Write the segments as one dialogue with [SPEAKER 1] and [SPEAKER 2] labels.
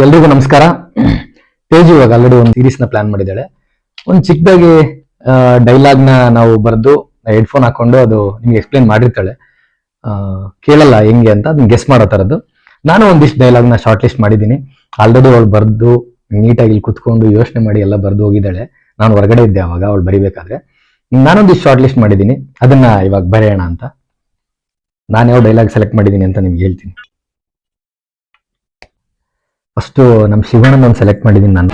[SPEAKER 1] ಎಲ್ರಿಗೂ ನಮಸ್ಕಾರ. ತೇಜು ಇವಾಗ ಆಲ್ರೆಡಿ ಒಂದು ಸೀರೀಸ್ ನ ಪ್ಲಾನ್ ಮಾಡಿದ್ದಾಳೆ. ಒಂದು ಚಿಕ್ಕದಾಗಿ ಡೈಲಾಗ್ ನ ನಾವು ಬರೆದು ಹೆಡ್ಫೋನ್ ಹಾಕೊಂಡು ಅದು ನಿಮ್ಗೆ ಎಕ್ಸ್ಪ್ಲೇನ್ ಮಾಡಿರ್ತಾಳೆ. ಕೇಳಲ್ಲ ಹೆಂಗೆ ಅಂತ ಅದನ್ನ ಗೆಸ್ ಮಾಡೋ ತರದ್ದು. ನಾನು ಒಂದಿಷ್ಟು ಡೈಲಾಗ್ ನ ಶಾರ್ಟ್ ಲಿಸ್ಟ್ ಮಾಡಿದ್ದೀನಿ. ಆಲ್ರೆಡಿ ಅವಳು ಬರೆದು ನೀಟಾಗಿ ಇಲ್ಲಿ ಕುತ್ಕೊಂಡು ಯೋಚನೆ ಮಾಡಿ ಎಲ್ಲ ಬರೆದು ಹೋಗಿದ್ದಾಳೆ. ನಾನು ಹೊರಗಡೆ ಇದ್ದೆ ಅವಾಗ ಅವಳು ಬರಿಬೇಕಾದ್ರೆ. ನಾನೊಂದಿಷ್ಟು ಶಾರ್ಟ್ ಲಿಸ್ಟ್ ಮಾಡಿದ್ದೀನಿ, ಅದನ್ನ ಇವಾಗ ಬರೆಯೋಣ ಅಂತ. ನಾನು ಯಾವ ಡೈಲಾಗ್ ಸೆಲೆಕ್ಟ್ ಮಾಡಿದ್ದೀನಿ ಅಂತ ನಿಮ್ಗೆ ಹೇಳ್ತೀನಿ. ಫಸ್ಟು ನಮ್ಮ ಶಿವಣ್ಣನ ಒಂದು ಸೆಲೆಕ್ಟ್ ಮಾಡಿದ್ದೀನಿ ನಾನು.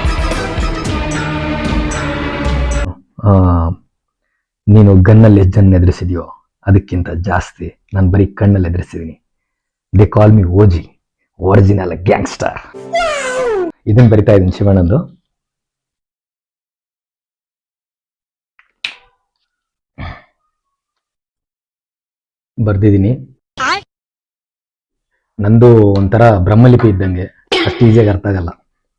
[SPEAKER 1] ನೀನು ಗನ್ನಲ್ಲಿ ಎಷ್ಟು ಜನ ಎದುರಿಸಿದ್ಯೋ ಅದಕ್ಕಿಂತ ಜಾಸ್ತಿ ನಾನು ಬರೀ ಕಣ್ಣಲ್ಲಿ ಎದುರಿಸಿದ್ದೀನಿ. They call me OG, original gangster. ಇದನ್ನ ಬರಿತಾ ಇದ್ದೀನಿ ಶಿವಣ್ಣಂದು. ಬರ್ದಿದ್ದೀನಿ. ನಂದು ಒಂಥರ ಬ್ರಹ್ಮಲಿಪಿ ಇದ್ದಂಗೆ, ಅಷ್ಟು ಈಸಿಯಾಗಿ ಅರ್ಥ ಆಗಲ್ಲ.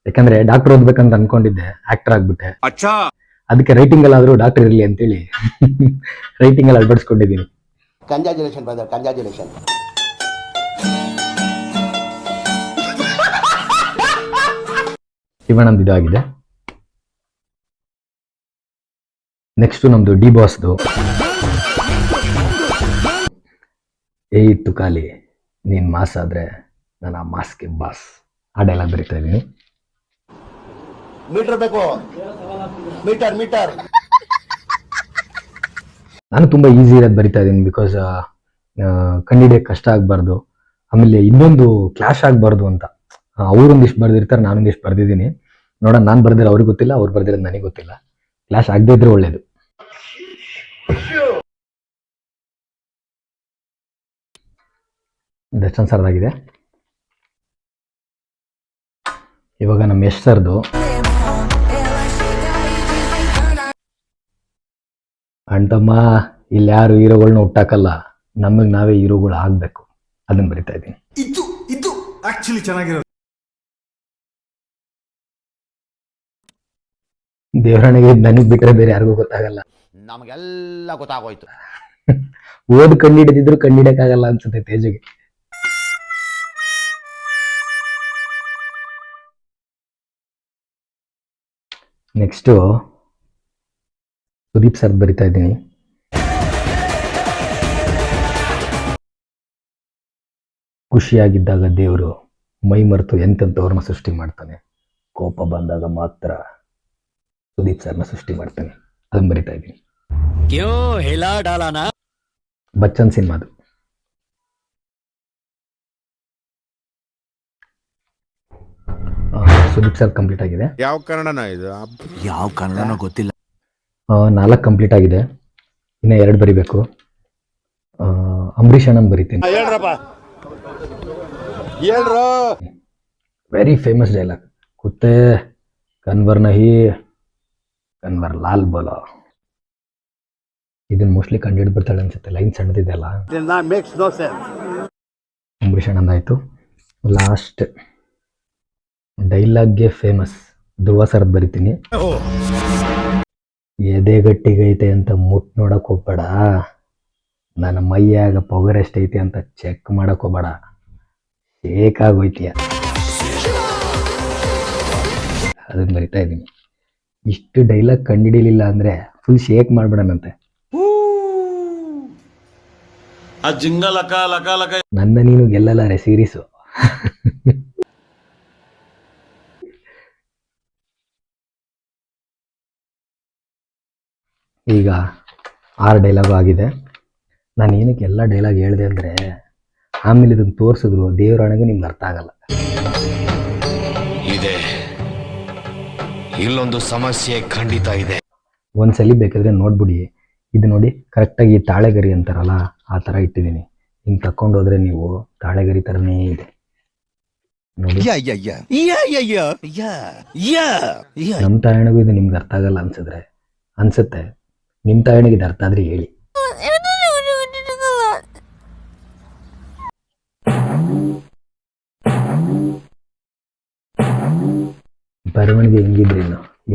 [SPEAKER 1] ಯಾಕಂದ್ರೆ ಡಾಕ್ಟರ್ ಓದ್ಬೇಕಂತ ಅನ್ಕೊಂಡಿದ್ದೆ, ಆಕ್ಟರ್ ಆಗ್ಬಿಟ್ಟೆ. ಅದಕ್ಕೆ ರೈಟಿಂಗ್ ಅಲ್ಲಾದ್ರೂ ಡಾಕ್ಟರ್ ಇರಲಿ ಅಂತೇಳಿ ರೈಟಿಂಗ್ ಅಲ್ಲಿ ಅಳವಡಿಸ್ಕೊಂಡಿದ್ದೀನಿ.
[SPEAKER 2] Congratulation brother, congratulation.
[SPEAKER 1] ಶಿವಣ್ಣಂದು ಇದಾಗಿದೆ. ನೆಕ್ಸ್ಟ್ ನಮ್ದು ಡಿ ಬಾಸ್ದು. ಏಯಿತ್ತು ಖಾಲಿ ನೀನ್ ಮಾಸ್ ಆದ್ರೆ ನಾನು ಆ ಮಾಸ್ಗೆ ಬಾಸ್. ಆ ಡೈಲಾಗ್ ಬರೀತಾ ಇದ್ದೀನಿ.
[SPEAKER 2] ಮೀಟರ್ ಬೇಕು, ಮೀಟರ್ ಮೀಟರ್.
[SPEAKER 1] ನಾನು ತುಂಬಾ ಈಸಿ ಇರೋದು ಬರಿತಾ ಇದ್ದೀನಿ, ಬಿಕಾಸ್ ಕಂಡಿಡಿಯಕ್ಕೆ ಕಷ್ಟ ಆಗ್ಬಾರ್ದು, ಆಮೇಲೆ ಇನ್ನೊಂದು ಕ್ಲಾಶ್ ಆಗ್ಬಾರ್ದು ಅಂತ. ಅವ್ರೊಂದಿಷ್ಟು ಬರ್ದಿರ್ತಾರೆ, ನಾನೊಂದಿಷ್ಟು ಬರ್ದಿದ್ದೀನಿ. ನೋಡೋಣ, ನಾನು ಬರ್ದಿರೋ ಅವ್ರಿಗೆ ಗೊತ್ತಿಲ್ಲ, ಅವ್ರು ಬರ್ದಿರೋದು ನನಗೆ ಗೊತ್ತಿಲ್ಲ. ಕ್ಲಾಶ್ ಆಗದೆ ಇದ್ರೆ ಒಳ್ಳೇದು. ದರ್ಶನ್ ಸರ್ದಾಗಿದೆ. ಇವಾಗ ನಮ್ಮ ಯಶ್ ಸರ್ದು. ಅಂಟಮ್ಮ, ಇಲ್ಲಿ ಯಾರು ಹೀರೋಗಳನ್ನ ಹುಟ್ಟಾಕಲ್ಲ, ನಮಗೆ ನಾವೇ ಹೀರೋಗಳು ಆಗ್ಬೇಕು. ಅದನ್ನ ಬರಿತಾ ಇದ್ದೀನಿ.
[SPEAKER 3] ಇದು ಆಕ್ಚುಲಿ ಚೆನ್ನಾಗಿರೋದು.
[SPEAKER 1] ದೇವರಣಿಗೆ ನನಗೆ ಬಿಟ್ಟರೆ ಬೇರೆ ಯಾರಿಗೂ ಗೊತ್ತಾಗಲ್ಲ.
[SPEAKER 2] ನಮಗೆಲ್ಲ ಗೊತ್ತಾಗೋಯ್ತು.
[SPEAKER 1] ಓದ್ ಕಂಡಿಡಿದ್ರು ಕಂಡಿಡಕ್ಕಾಗಲ್ಲ ಅನ್ಸುತ್ತೆ ತೇಜುಗೆ. ನೆಕ್ಸ್ಟು ಸುದೀಪ್ ಸರ್ ಬರಿತಾ ಇದ್ದೀನಿ. ಖುಷಿಯಾಗಿದ್ದಾಗ ದೇವರು ಮೈ ಮರೆತು ಎಂತೆಂಥವ್ರನ್ನ ಸೃಷ್ಟಿ ಮಾಡ್ತಾನೆ, ಕೋಪ ಬಂದಾಗ ಮಾತ್ರ ಸುದೀಪ್ ಸರ್ನ ಸೃಷ್ಟಿ ಮಾಡ್ತಾನೆ. ಅದನ್ನ ಬರಿತಾ ಇದ್ದೀನಿ. ಬಚ್ಚನ್ ಸಿನಿಮಾದು. ಸುದೀಪ್ ಸರ್ ಕಂಪ್ಲೀಟ್ ಆಗಿದೆ.
[SPEAKER 3] ಯಾವ ಕನ್ನಡನ ಇದು?
[SPEAKER 4] ಯಾವ ಕನ್ನಡನೋ ಗೊತ್ತಿಲ್ಲ.
[SPEAKER 1] 4 ಕಂಪ್ಲೀಟ್ ಆಗಿದೆ, ಇನ್ನು 2 ಬರಿಬೇಕು. ಅಂಬರೀಷ್ ಅಣ್ಣನ್ ಬರಿತೀನಿ. Very famous dialogue. ಕುತ್ತೆ ಕನ್ವರ್ ನಹಿ ಕನ್ವರ್ ಲಾಲ್ ಬೋಲೋ. ಇದನ್ನ ಮೋಸ್ಟ್ಲಿ ಕಂಡು ಹಿಡ್ಬಿಡ್ತಾಳೆ ಅನ್ಸುತ್ತೆ, ಲೈನ್ ಸಣ್ಣದಿದೆ ಅಲ್ಲ. ಅಂಬರೀಷ್ ಅಣ್ಣಂದಾಯ್ತು. ಲಾಸ್ಟ್ ಡೈಲಾಗ್ಗೆ ಫೇಮಸ್ ಧ್ರುವ ಸರ್ದ್ ಬರಿತೀನಿ. ಎದೆ ಗಟ್ಟಿಗೈತೆ ಅಂತ ಮುಟ್ ನೋಡಕ್ ಹೋಗ್ಬೇಡ, ನನ್ನ ಮೈಯಾಗ ಪೊಗರ್ ಎಷ್ಟೈತೆ ಅಂತ ಚೆಕ್ ಮಾಡಕ್ ಹೋಗ್ಬೇಡ, ಶೇಕ್ ಆಗೋಯ್ತೀಯ. ಅದನ್ನ ಬರಿತಾ ಇದ್ದೀನಿ. ಇಷ್ಟು ಡೈಲಾಗ್ ಕಂಡಿಡಿಲಿಲ್ಲ ಅಂದ್ರೆ ಫುಲ್ ಶೇಕ್ ಮಾಡ್ಬಿಡನಂತೆ. ನನ್ನ ನೀನು ಗೆಲ್ಲಲಾರೆ ಸೀರೀಸು. ಈಗ 6 ಡೈಲಾಗು ಆಗಿದೆ. ನಾನು ಏನಕ್ಕೆ ಎಲ್ಲ ಡೈಲಾಗ್ ಹೇಳಿದೆ ಅಂದರೆ, ಆಮೇಲೆ ಇದನ್ನು ತೋರಿಸಿದ್ರು ದೇವರಾಣೆಗೂ ನಿಮ್ಗೆ ಅರ್ಥ ಆಗಲ್ಲ.
[SPEAKER 4] ಇದೆ ಇಲ್ಲೊಂದು ಸಮಸ್ಯೆ ಖಂಡಿತ ಇದೆ.
[SPEAKER 1] ಒಂದ್ಸಲಿ ಬೇಕಾದ್ರೆ ನೋಡ್ಬಿಡಿ. ಇದು ನೋಡಿ, ಕರೆಕ್ಟಾಗಿ ತಾಳೆಗರಿ ಅಂತಾರಲ್ಲ ಆ ಥರ ಇಟ್ಟಿದ್ದೀನಿ. ಹಿಂಗೆ ತಕೊಂಡೋದ್ರೆ ನೀವು ತಾಳೆಗರಿ ಥರನೇ ಇದೆ ನೋಡಿ. ನಮ್ಮ ತಾಯಣಿಗೂ ಇದು ನಿಮ್ಗೆ ಅರ್ಥ ಆಗಲ್ಲ ಅನ್ಸುತ್ತೆ. ನಿಮ್ಮ ತಾಯಣಿಗೆ ಇದು ಅರ್ಥ ಆದ್ರೆ ಹೇಳಿ. ಬರವಣಿಗೆ ಹೆಂಗಿದ್ರಿ,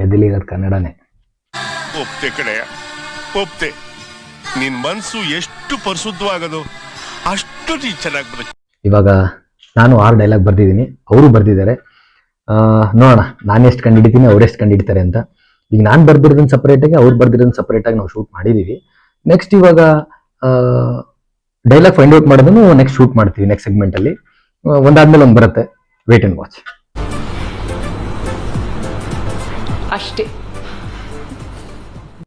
[SPEAKER 1] ಎದಲಿರೋದು ಕನ್ನಡನೇ.
[SPEAKER 5] ಒಪ್ತೆ ಕಡೆ ಒಪ್ತೆ. ನಿನ್ ಮನ್ಸು ಎಷ್ಟು ಪರಿಶುದ್ಧವಾಗದು ಅಷ್ಟು ನೀ ಚೆನ್ನಾಗಿ ಬರುತ್ತೆ.
[SPEAKER 1] ಇವಾಗ ನಾನು 6 ಡೈಲಾಗ್ ಬರ್ದಿದ್ದೀನಿ, ಅವರು ಬರ್ದಿದ್ದಾರೆ. ನೋಡೋಣ ನಾನು ಎಷ್ಟು ಕಂಡಿಡಿತೀನಿ ಅವ್ರು ಎಷ್ಟು ಕಂಡಿಡ್ತಾರೆ ಅಂತ. ಈಗ ನಾನು ಬರ್ದಿರೋದನ್ನ ಸಪ್ರೇಟಾಗಿ ಅವ್ರು ಬರ್ದಿರೋದನ್ನ ಸಪ್ರೇಟಾಗಿ ನಾವು ಶೂಟ್ ಮಾಡಿದ್ದೀವಿ. ನೆಕ್ಸ್ಟ್ ಇವಾಗ ಡೈಲಾಗ್ ಫೈಂಡ್ ಔಟ್ ಮಾಡೋದನ್ನು ನೆಕ್ಸ್ಟ್ ಶೂಟ್ ಮಾಡ್ತೀವಿ ನೆಕ್ಸ್ಟ್ ಸೆಗ್ಮೆಂಟಲ್ಲಿ. ಒಂದಾದ್ಮೇಲೆ ಒಂದು ಬರುತ್ತೆ, ವೇಟ್ ಅಂಡ್ ವಾಚ್
[SPEAKER 6] ಅಷ್ಟೇ.